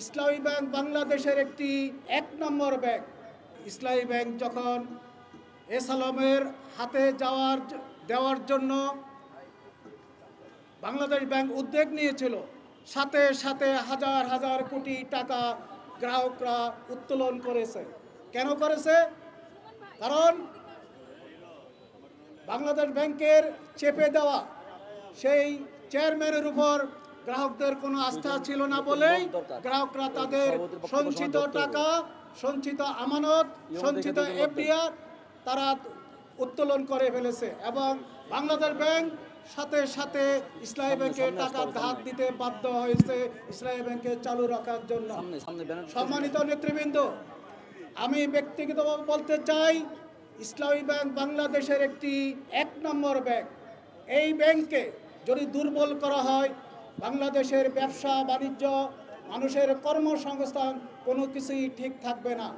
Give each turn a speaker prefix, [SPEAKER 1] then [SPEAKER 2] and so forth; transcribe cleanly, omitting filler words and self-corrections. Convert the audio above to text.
[SPEAKER 1] ইসলামী bank বাংলাদেশের একটি ১ নম্বর bank. ইসলামী bank যখন এস আলমের হাতে দেওয়ার জন্য বাংলাদেশ ব্যাংক উদ্যোগ নিয়েছিল, সাথে সাথে হাজার হাজার কোটি টাকা গ্রাহকরা উত্তোলন করেছে। কেন করেছে? কারণ বাংলাদেশ ব্যাংকের চেপে দেওয়া সেই চেয়ারম্যানের উপর গ্রাহকদের কোনো আস্থা ছিল না বলেই গ্রাহকরা তাদের সঞ্চিত টাকা, সঞ্চিত আমানত, সঞ্চিত এফডিআর তারা উত্তোলন করে ফেলেছে এবং বাংলাদেশ ব্যাংক সাথে সাথে ইসলামী ব্যাংকে টাকা ধার দিতে বাধ্য হয়েছে ইসলামী ব্যাংকে চালু রাখার জন্য। সম্মানিত নেতৃবৃন্দ, আমি ব্যক্তিগতভাবে বলতে চাই, ইসলামী ব্যাংক বাংলাদেশের একটি ১ নম্বর ব্যাংক। এই ব্যাংকে যদি দুর্বল করা হয়, বাংলাদেশের ব্যবসা বাণিজ্য, মানুষের কর্মসংস্থান কোনো কিছুই ঠিক থাকবে না।